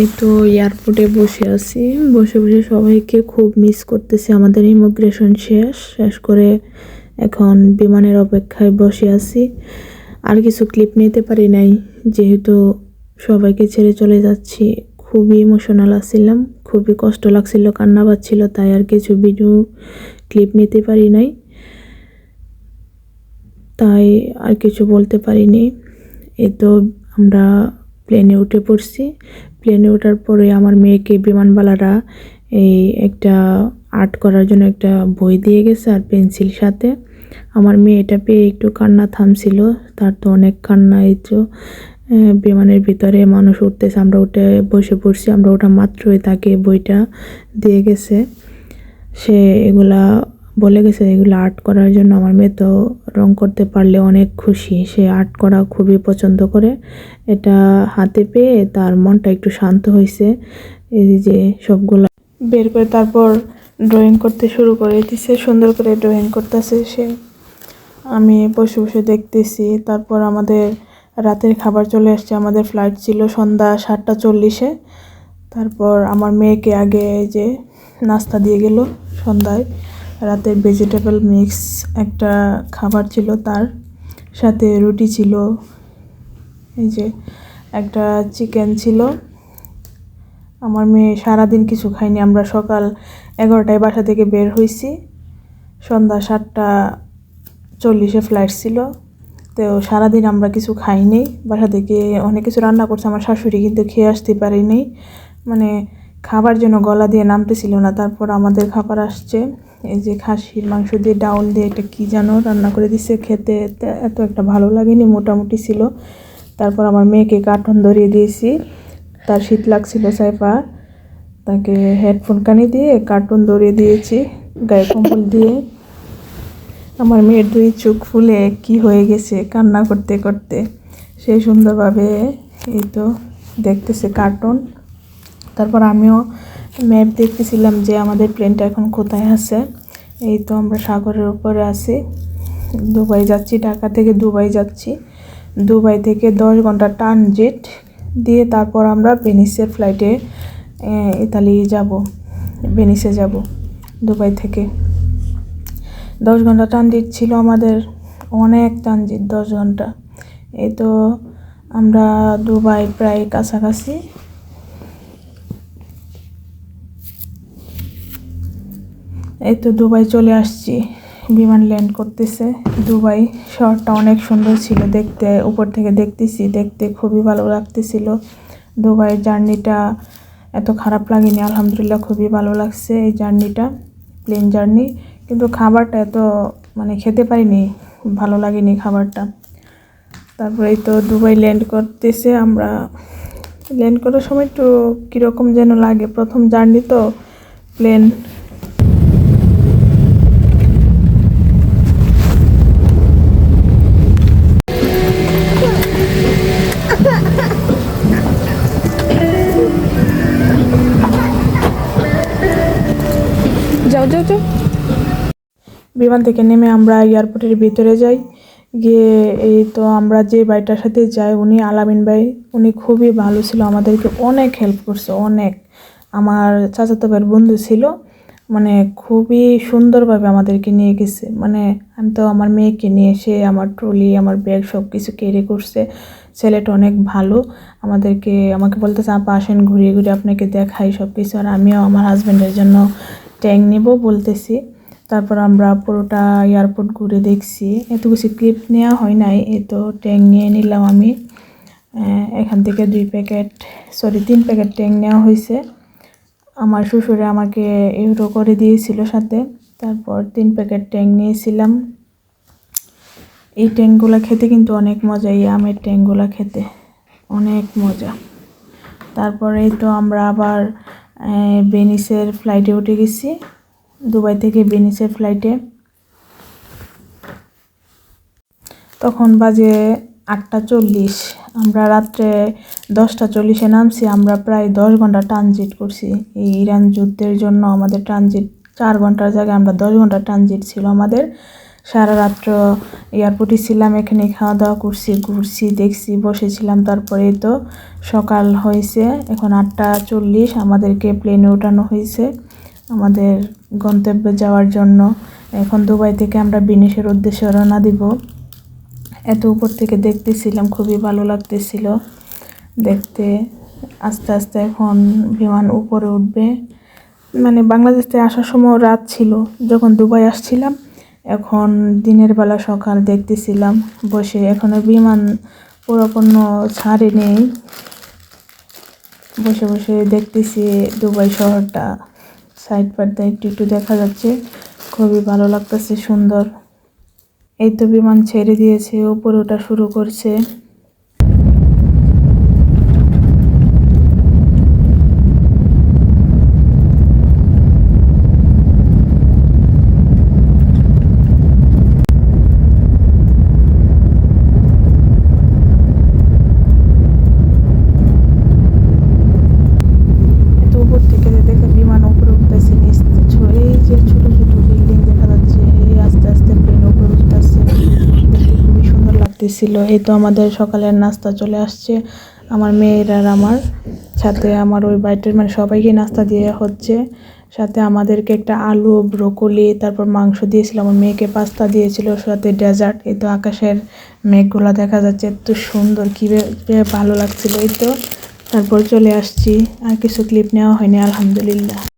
এই তো এয়ারপোর্টে বসে আছি, বসে বসে সবাইকে খুব মিস করতেছি। আমাদের ইমিগ্রেশন শেষ করে এখন বিমানের অপেক্ষায় বসে আছি। আর কিছু ক্লিপ নিতে পারি নাই, যেহেতু সবাইকে ছেড়ে চলে যাচ্ছি। খুবই ইমোশনাল আছিলাম, খুবই কষ্ট লাগছিল, কান্না পাচ্ছিল, তাই আর কিছু ভিডিও ক্লিপ নিতে পারি নাই, তাই আর কিছু বলতে পারিনি। এই তো আমরা প্লেনে উঠে পড়ছি। প্লেনে ওঠার পরে আমার মেয়েকে বিমানবালারা এই একটা আর্ট করার জন্য একটা বই দিয়ে গেছে আর পেন্সিল সাথে। আমার মেয়ে এটা পেয়ে একটু কান্না থামছিল, তার তো অনেক কান্না। এই তো বিমানের ভিতরে মানুষ উঠতেছে, আমরা উঠে বসে পড়ছি। আমরা ওঠা মাত্রই তাকে বইটা দিয়ে গেছে। সে এগুলা বলে গেছে এগুলো আর্ট করার জন্য। আমার মেয়ে তো রং করতে পারলে অনেক খুশি, সে আর্ট করা খুবই পছন্দ করে। এটা হাতে পেয়ে তার মনটা একটু শান্ত হয়েছে। এই যে সবগুলা বের করে তারপর ড্রয়িং করতে শুরু করে দিছে, সুন্দর করে ড্রয়িং করতেছে সে। আমি বসে বসে দেখতেছি। তারপর আমাদের রাতের খাবার চলে আসছে। আমাদের ফ্লাইট ছিল সন্ধ্যা 7:40-এ। তারপর আমার মেয়েকে আগে যে নাস্তা দিয়ে গেল সন্ধ্যায়। রাতের ভেজিটেবল মিক্স একটা খাবার ছিল, তার সাথে রুটি ছিল, এই যে একটা চিকেন ছিল। আমার মেয়ে সারাদিন কিছু খায়নি। আমরা সকাল 11টায় বাসা থেকে বের হয়েছি, সন্ধ্যা 7:40-এ ফ্লাইট ছিল। তো সারাদিন আমরা কিছু খাইনি। বাসা থেকে অনেক কিছু রান্না করছে আমার শাশুড়ি, কিন্তু খেয়ে আসতে পারিনি, মানে খাবার জন্য গলা দিয়ে নামতেছিল না। তারপর আমাদের খাবার আসছে, এই যে খাসির মাংস দিয়ে ডাউল দিয়ে এটা কী যেন রান্না করে দিচ্ছে। খেতে এত একটা ভালো লাগেনি, মোটামুটি ছিল। তারপর আমার মেয়েকে কার্টুন ধরিয়ে দিয়েছি, তার শীত লাগছিল সাইফা, তাকে হেডফোন কানে দিয়ে কার্টুন ধরিয়ে দিয়েছি গায়ে কম্বল দিয়ে। আমার মেয়ের 2 চোখ ফুলে কি হয়ে গেছে কান্না করতে করতে। সে সুন্দরভাবে এই তো দেখতেছে কার্টুন। তারপর আমিও ম্যাপ দেখতেছিলাম যে আমাদের প্লেনটা এখন কোথায় আছে। এই তো আমরা সাগরের উপরে আছি, দুবাই যাচ্ছি, ঢাকা থেকে দুবাই যাচ্ছি। দুবাই থেকে 10 ঘন্টা ট্রানজিট দিয়ে তারপর আমরা ভেনিসের ফ্লাইটে ইতালি যাব, ভেনিসে যাব। দুবাই থেকে 10 ঘন্টা ট্রানজিট ছিল আমাদের, অনেক ট্রানজিট 10 ঘন্টা। এই তো আমরা দুবাই প্রায় কাছাকাছি। এই তো দুবাই চলে আসছি, বিমান ল্যান্ড করতেছে। দুবাই শহরটা অনেক সুন্দর ছিল দেখতে, উপর থেকে দেখতেছি, দেখতে খুবই ভালো লাগতেছিল। দুবাই জার্নিটা এত খারাপ লাগেনি, আলহামদুলিল্লাহ খুবই ভালো লাগছে এই জার্নিটা, প্লেন জার্নি। কিন্তু খাবারটা এত মানে খেতে পারিনি, ভালো লাগেনি খাবারটা। তারপরে এই তো দুবাই ল্যান্ড করতেছে। আমরা ল্যান্ড করার সময় একটু কীরকম যেন লাগে, প্রথম জার্নি তো প্লেন। যাও যাও যাও। বিমান থেকে নেমে আমরা এয়ারপোর্টের ভিতরে যাই। গিয়ে এই তো আমরা যে ভাইটার সাথে যাই, উনি আলামিন ভাই, উনি খুবই ভালো ছিল, আমাদেরকে অনেক হেল্প করছে, অনেক। আমার চাচাতো ভাইয়ের বন্ধু ছিল, মানে খুবই সুন্দরভাবে আমাদেরকে নিয়ে গেছে। মানে আমি তো আমার মেয়েকে নিয়ে এসে আমার ট্রলি, আমার ব্যাগ সব কিছু ক্যারি করছে। ছেলেটা অনেক ভালো, আমাকে বলতেছে আপা আসেন ঘুরিয়ে ঘুরিয়ে আপনাকে দেখাই সব কিছু। আর আমিও আমার হাজব্যান্ডের জন্য ট্যাঙ্ক নিব বলতেছি। তারপর আমরা পুরোটা এয়ারপোর্ট ঘুরে দেখছি, এত কিছু ক্লিপ নেওয়া হয় নাই। এই তো ট্যাঙ্ক নিয়ে নিলাম আমি। এখান থেকে 3 প্যাকেট ট্যাঙ্ক নেওয়া হয়েছে। আমার শ্বশুরে আমাকে ইউরো করে দিয়েছিল সাথে। তারপর 3 প্যাকেট ট্যাঙ্ক নিয়েছিলাম। এই ট্যাঙ্কগুলো খেতে কিন্তু অনেক মজা, এই আমের ট্যাঙ্কগুলো খেতে অনেক মজা। তারপরে তো আমরা আবার ভেনিসের ফ্লাইটে উঠে গেছি, দুবাই থেকে ভেনিসের ফ্লাইটে। তখন বাজে 8:40, আমরা রাত্রে 10:40-এ নামছি। আমরা প্রায় 10 ঘন্টা ট্রানজিট করছি এই ইরান যুদ্ধের জন্য। আমাদের ট্রানজিট 4 ঘন্টার জায়গায় আমরা 10 ঘন্টা ট্রানজিট ছিল আমাদের। সারা রাত্র এয়ারপোর্টে ছিলাম, এখানে খাওয়া দাওয়া করছি, ঘুরছি, দেখছি, বসেছিলাম। তারপরে তো সকাল হয়েছে, এখন 8:40, আমাদেরকে প্লেনে ওঠানো হয়েছে আমাদের গন্তব্যে যাওয়ার জন্য। এখন দুবাই থেকে আমরা বিনিশের উদ্দেশ্যে রওনা দিব। এত উপর থেকে দেখতেছিলাম, খুবই ভালো লাগতেছিল দেখতে। আস্তে আস্তে এখন বিমান উপরে উঠবে। মানে বাংলাদেশ থেকে আসার সময় রাত ছিল যখন দুবাই আসছিলাম, এখন দিনের বেলা সকাল দেখতেছিলাম বসে। এখনো বিমান পুরোপূর্ণ ছাড়ে নেই, বসে বসে দেখতেছি দুবাই শহরটা, সাইড পার্টটা একটু একটু দেখা যাচ্ছে, খুবই ভালো লাগতেছে, সুন্দর। এই তো বিমান ছেড়ে দিয়েছে, উপরে ওঠা শুরু করছে। ছিল। এই তো আমাদের সকালের নাস্তা চলে আসছে, আমার মেয়ের আর আমার সাথে আমার ওই বাইটের মানে সবাইকে নাস্তা দিয়ে হচ্ছে। সাথে আমাদেরকে একটা আলু, ব্রোকলি, তারপর মাংস দিয়েছিল, আমার মেয়েকে পাস্তা দিয়েছিল, সাথে ডেজার্ট। এই তো আকাশের মেঘগুলো দেখা যাচ্ছে, এত সুন্দর, কি ভালো লাগছিল। এই তো তারপর চলে আসছি, আর কিছু ক্লিপ নেওয়া হয়নি, আলহামদুলিল্লাহ।